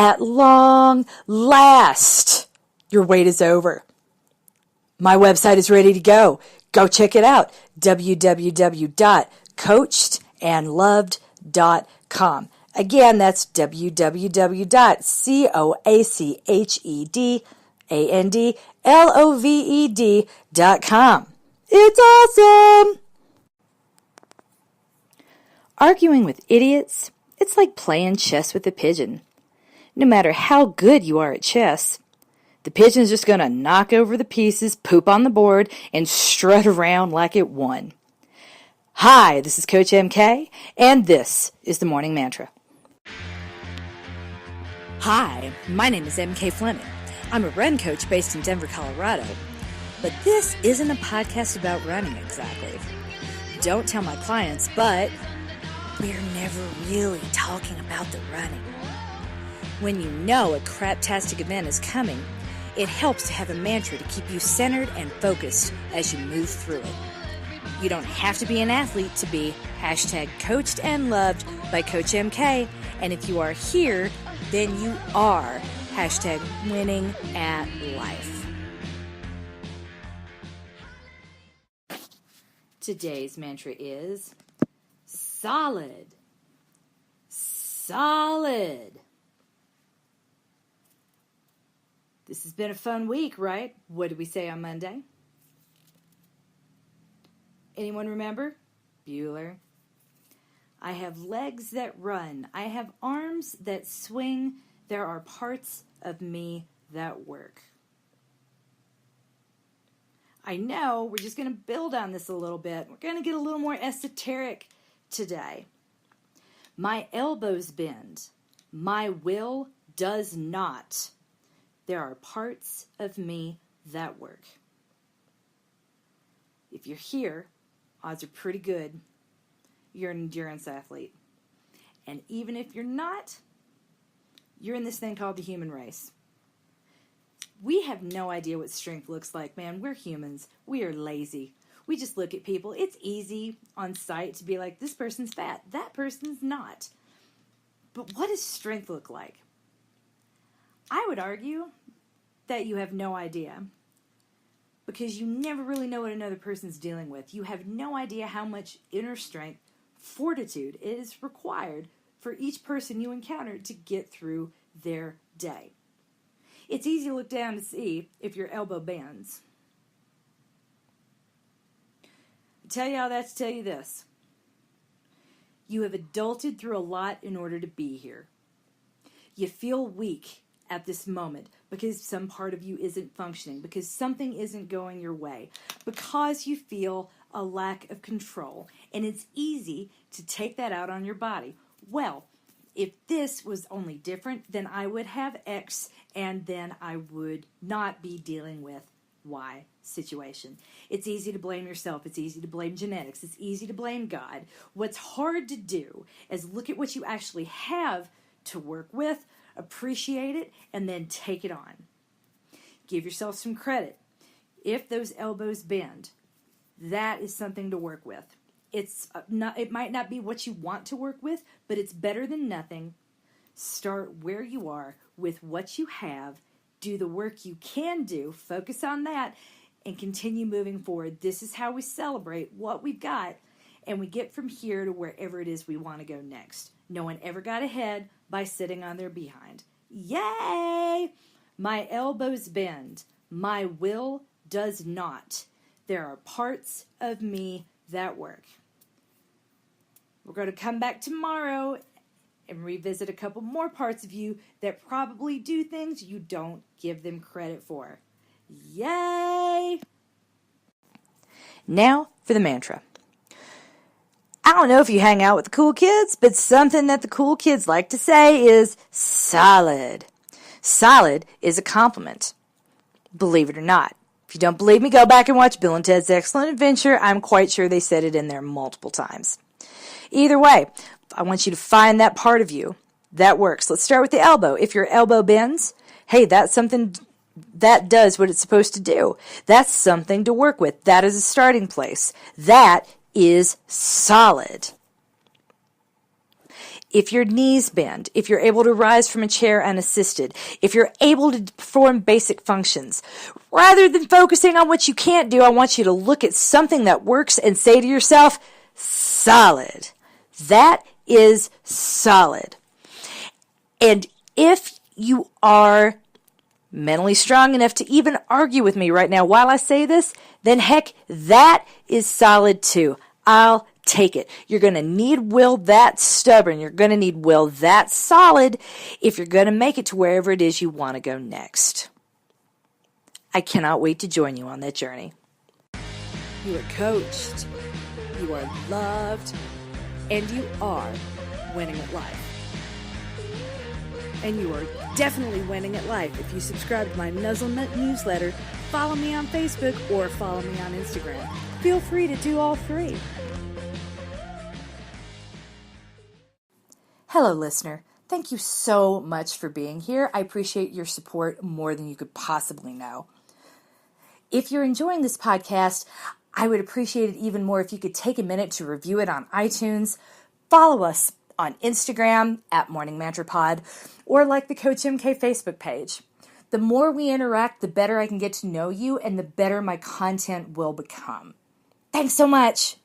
At long last, your wait is over. My website is ready to go. Go check it out. www.coachedandloved.com. Again, that's www.coachedandloved.com. It's awesome! Arguing with idiots, it's like playing chess with a pigeon. No matter how good you are at chess, the pigeon's just going to knock over the pieces, poop on the board, and strut around like it won. Hi, this is Coach MK, and this is the Morning Mantra. Hi, my name is MK Fleming. I'm a run coach based in Denver, Colorado. But this isn't a podcast about running exactly. Don't tell my clients, but we're never really talking about the running. When you know a craptastic event is coming, it helps to have a mantra to keep you centered and focused as you move through it. You don't have to be an athlete to be #coached and loved by Coach MK. And if you are here, then you are #winning at life. Today's mantra is solid. Solid. This has been a fun week, right? What did we say on Monday? Anyone remember? Bueller. I have legs that run. I have arms that swing. There are parts of me that work. I know we're just going to build on this a little bit. We're going to get a little more esoteric today. My elbows bend. My will does not. There are parts of me that work. If you're here, odds are pretty good you're an endurance athlete. And even if you're not, you're in this thing called the human race. We have no idea what strength looks like, man. We're humans. We are lazy. We just look at people. It's easy on sight to be like, this person's fat. That person's not. But what does strength look like? I would argue that you have no idea, because you never really know what another person's dealing with. You have no idea how much inner strength, fortitude is required for each person you encounter to get through their day. It's easy to look down to see if your elbow bends. I tell you all that to tell you this. You have adulted through a lot in order to be here. You feel weak at this moment because some part of you isn't functioning, because something isn't going your way, because you feel a lack of control, and it's easy to take that out on your body. Well, if this was only different, then I would have X, and then I would not be dealing with Y situation. It's easy to blame yourself. It's easy to blame genetics. It's easy to blame God. What's hard to do is look at what you actually have to work with, appreciate it, and then take it on. Give yourself some credit. If those elbows bend, that is something to work with. It might not be what you want to work with, but it's better than nothing. Start where you are with what you have. Do the work you can do. Focus on that and continue moving forward. This is how we celebrate what we've got, and we get from here to wherever it is we want to go next. No one ever got ahead by sitting on their behind. Yay! My elbows bend. My will does not. There are parts of me that work. We're going to come back tomorrow and revisit a couple more parts of you that probably do things you don't give them credit for. Yay! Now for the mantra. I don't know if you hang out with the cool kids, but something that the cool kids like to say is solid. Solid is a compliment. Believe it or not. If you don't believe me, go back and watch Bill and Ted's Excellent Adventure. I'm quite sure they said it in there multiple times. Either way, I want you to find that part of you that works. Let's start with the elbow. If your elbow bends, hey, that's something that does what it's supposed to do. That's something to work with. That is a starting place. That is solid. if your knees bend, if you're able to rise from a chair unassisted, if you're able to perform basic functions, rather than focusing on what you can't do, I want you to look at something that works and say to yourself, solid. That is solid. And if you are mentally strong enough to even argue with me right now while I say this, then heck, that is solid too. I'll take it. You're going to need will that stubborn. You're going to need will that solid if you're going to make it to wherever it is you want to go next. I cannot wait to join you on that journey. You are coached, you are loved, and you are winning at life. And you are definitely winning at life if you subscribe to my Nuzzlenut newsletter, follow me on Facebook, or follow me on Instagram. Feel free to do all three. Hello, listener. Thank you so much for being here. I appreciate your support more than you could possibly know. If you're enjoying this podcast, I would appreciate it even more if you could take a minute to review it on iTunes, follow us on Instagram at Morning Mantra Pod, or like the Coach MK Facebook page. The more we interact, the better I can get to know you and the better my content will become. Thanks so much.